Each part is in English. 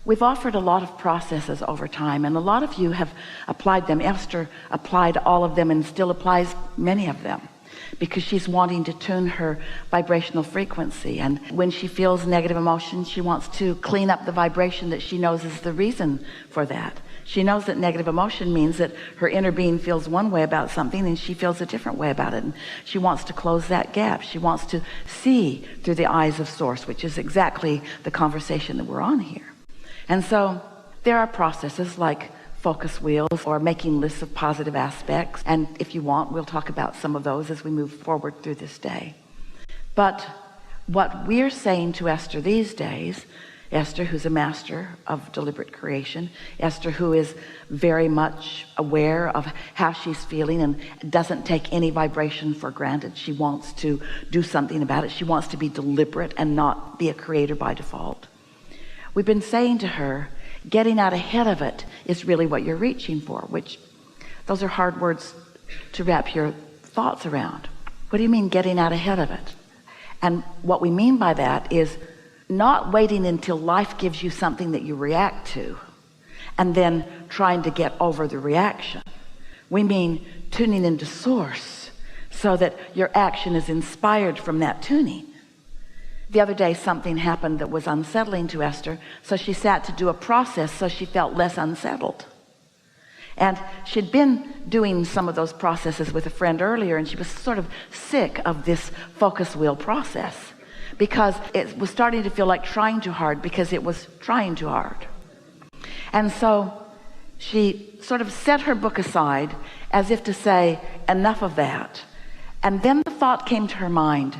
We've offered a lot of processes over time, and a lot of you have applied them. Esther applied all of them and still applies many of them because she's wanting to tune her vibrational frequency. And when she feels negative emotions, she wants to clean up the vibration that she knows is the reason for that. She knows that negative emotion means that her inner being feels one way about something and she feels a different way about it. And she wants to close that gap. She wants to see through the eyes of Source, which is exactly the conversation that we're on here. And so there are processes like focus wheels or making lists of positive aspects. And if you want, we'll talk about some of those as we move forward through this day. But what we're saying to Esther these days, Esther, who's a master of deliberate creation, Esther, who is very much aware of how she's feeling and doesn't take any vibration for granted. She wants to do something about it. She wants to be deliberate and not be a creator by default. We've been saying to her, getting out ahead of it is really what you're reaching for, which those are hard words to wrap your thoughts around. What do you mean getting out ahead of it? And what we mean by that is not waiting until life gives you something that you react to and then trying to get over the reaction. We mean tuning into Source so that your action is inspired from that tuning. The other day something happened that was unsettling to Esther, so she sat to do a process so she felt less unsettled. And she'd been doing some of those processes with a friend earlier, and she was sort of sick of this focus wheel process because it was starting to feel like trying too hard because it was trying too hard. And so she sort of set her book aside as if to say, enough of that. And then the thought came to her mind,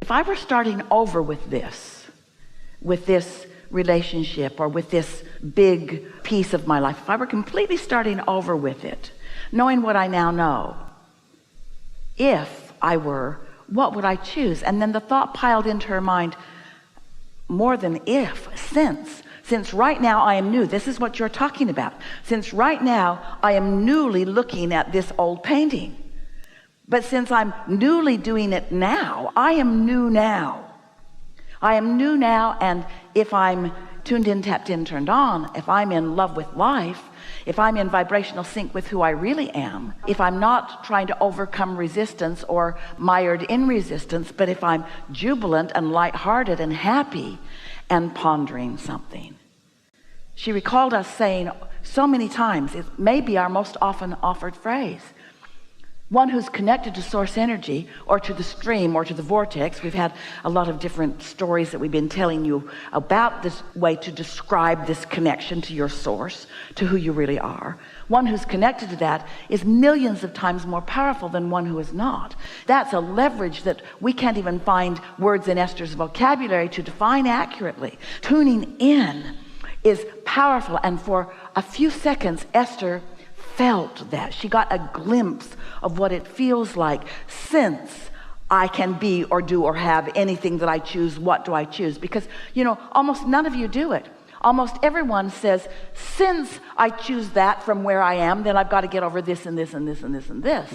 if I were starting over with this relationship or with this big piece of my life, if I were completely starting over with it, knowing what I now know, if I were, what would I choose? And then the thought piled into her mind, more than if, since right now I am new. This is what you're talking about. Since right now I am newly looking at this old painting. But since I'm newly doing it now, I am new now. I am new now, and if I'm tuned in, tapped in, turned on, if I'm in love with life, if I'm in vibrational sync with who I really am, if I'm not trying to overcome resistance or mired in resistance, but if I'm jubilant and lighthearted and happy and pondering something. She recalled us saying so many times, it may be our most often offered phrase, one who's connected to Source energy or to the stream or to the vortex. We've had a lot of different stories that we've been telling you about this way to describe this connection to your Source, to who you really are. One who's connected to that is millions of times more powerful than one who is not. That's a leverage that we can't even find words in Esther's vocabulary to define accurately. Tuning in is powerful, and for a few seconds Esther felt that. She got a glimpse of what it feels like. Since I can be or do or have anything that I choose, what do I choose? Because, you know, almost none of you do it. Almost everyone says, since I choose that from where I am, then I've got to get over this and this and this and this and this.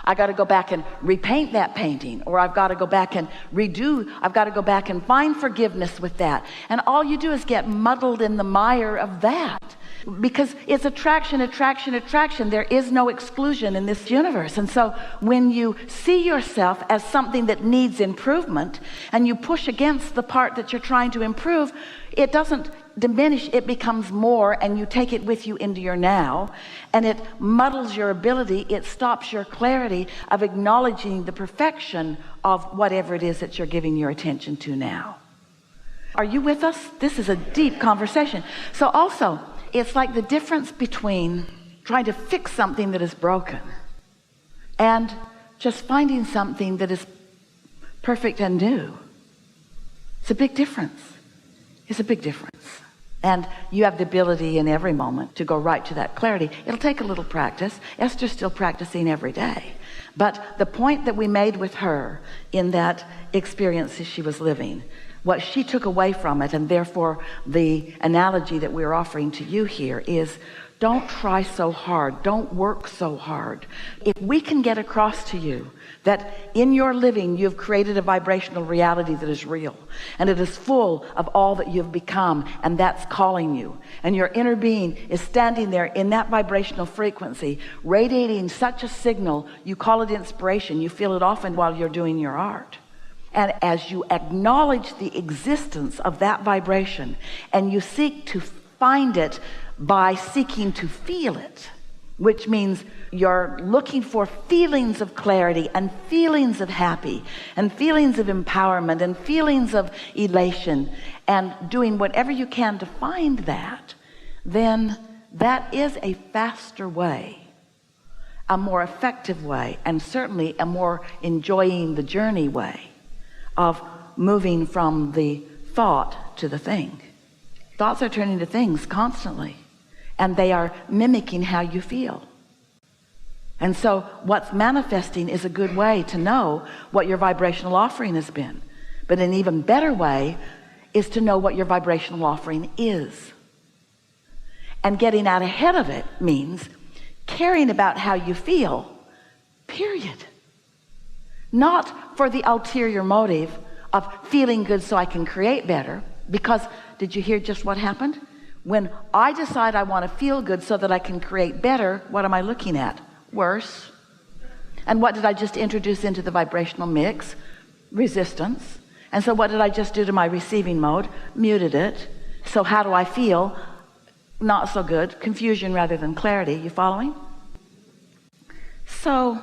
I got to go back and repaint that painting, or I've got to go back and redo. I've got to go back and find forgiveness with that. And all you do is get muddled in the mire of that. Because it's attraction, attraction, attraction. There is no exclusion in this universe. And so when you see yourself as something that needs improvement and you push against the part that you're trying to improve, it doesn't diminish, it becomes more, and you take it with you into your now, and it muddles your ability, it stops your clarity of acknowledging the perfection of whatever it is that you're giving your attention to now. Are you with us? This is a deep conversation. So also, it's like the difference between trying to fix something that is broken and just finding something that is perfect and new. It's a big difference. It's a big difference. And you have the ability in every moment to go right to that clarity. It'll take a little practice. Esther's still practicing every day. But the point that we made with her in that experience she was living, what she took away from it, and therefore the analogy that we're offering to you here, is Don't try so hard. Don't work so hard. If we can get across to you that in your living you've created a vibrational reality that is real, and it is full of all that you've become, and that's calling you, and your inner being is standing there in that vibrational frequency, radiating such a signal, you call it inspiration. You feel it often while you're doing your art. And as you acknowledge the existence of that vibration, and you seek to find it by seeking to feel it, which means you're looking for feelings of clarity and feelings of happy and feelings of empowerment and feelings of elation, and doing whatever you can to find that, then that is a faster way, a more effective way, and certainly a more enjoying the journey way of moving from the thought to the thing. Thoughts are turning to things constantly, and they are mimicking how you feel. And so what's manifesting is a good way to know what your vibrational offering has been. But an even better way is to know what your vibrational offering is. And getting out ahead of it means caring about how you feel, period. Not for the ulterior motive of feeling good so I can create better. Because did you hear just what happened? When I decide I want to feel good so that I can create better, what am I looking at? Worse. And what did I just introduce into the vibrational mix? Resistance. And so what did I just do to my receiving mode? Muted it. So how do I feel? Not so good. Confusion rather than clarity. You following? So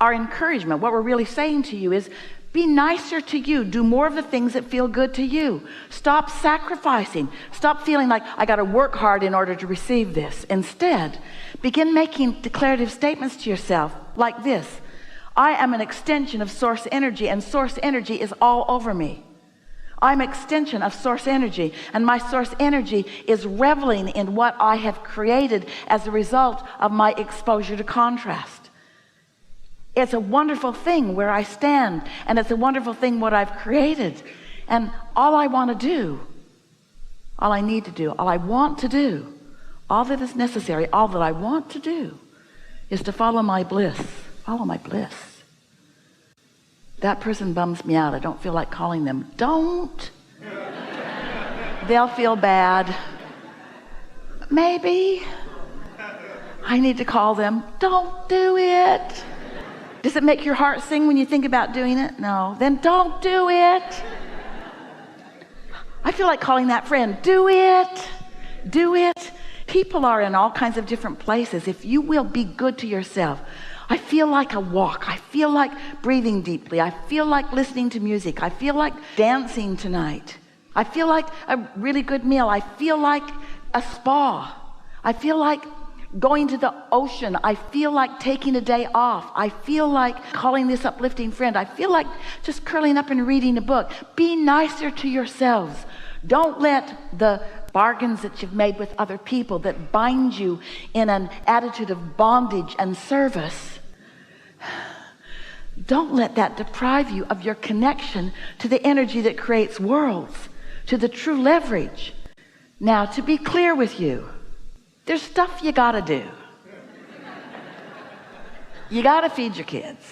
our encouragement, what we're really saying to you is, be nicer to you. Do more of the things that feel good to you. Stop sacrificing. Stop feeling like I got to work hard in order to receive this. Instead, begin making declarative statements to yourself like this: I am an extension of source energy, and source energy is all over me. I'm an extension of source energy, and my source energy is reveling in what I have created as a result of my exposure to contrast. It's a wonderful thing where I stand, and it's a wonderful thing what I've created. And all I want to do, all I need to do, all I want to do, all that is necessary, all that I want to do is to follow my bliss. Follow my bliss. That person bums me out. I don't feel like calling them. Don't. They'll feel bad. Maybe I need to call them. Don't do it. Does it make your heart sing when you think about doing it? No. Then don't do it. I feel like calling that friend. Do it. Do it. People are in all kinds of different places. If you will be good to yourself. I feel like a walk. I feel like breathing deeply. I feel like listening to music. I feel like dancing tonight. I feel like a really good meal. I feel like a spa. I feel like going to the ocean. I feel like taking a day off. I feel like calling this uplifting friend. I feel like just curling up and reading a book. Be nicer to yourselves. Don't let the bargains that you've made with other people that bind you in an attitude of bondage and service, don't let that deprive you of your connection to the energy that creates worlds, to the true leverage. Now, to be clear with you, there's stuff you gotta do. You gotta feed your kids.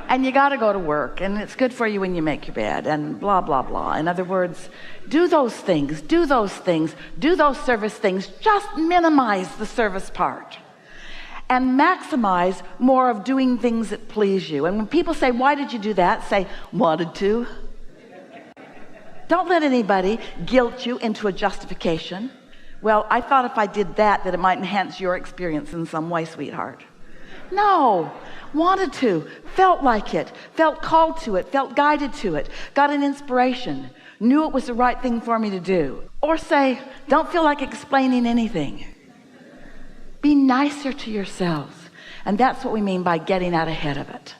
And you gotta go to work, and it's good for you when you make your bed, and blah, blah, blah. In other words, do those things, do those things, do those service things. Just minimize the service part. And maximize more of doing things that please you. And when people say, why did you do that? Say, wanted to. Don't let anybody guilt you into a justification. Well, I thought if I did that it might enhance your experience in some way, sweetheart. No, wanted to, felt like it, felt called to it, felt guided to it, got an inspiration, knew it was the right thing for me to do. Or say, don't feel like explaining anything. Be nicer to yourselves. And that's what we mean by getting out ahead of it.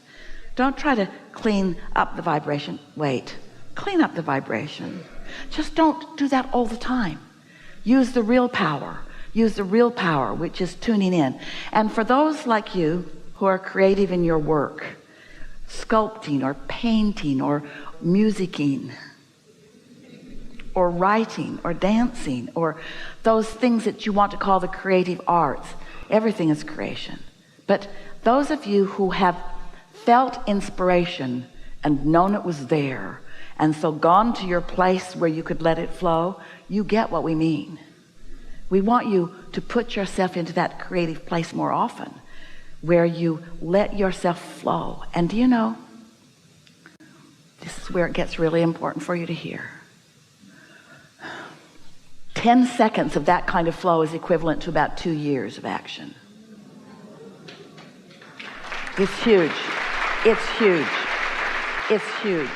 Don't try to clean up the vibration. Wait, clean up the vibration. Just don't do that all the time. Use the real power. Use the real power, which is tuning in. And for those like you who are creative in your work, sculpting or painting or musicking, or writing or dancing or those things that you want to call the creative arts. Everything is creation. But those of you who have felt inspiration and known it was there, and so gone to your place where you could let it flow, you get what we mean. We want you to put yourself into that creative place more often, where you let yourself flow. And do you know, this is where it gets really important for you to hear. 10 seconds of that kind of flow is equivalent to about 2 years of action. It's huge. It's huge. It's huge.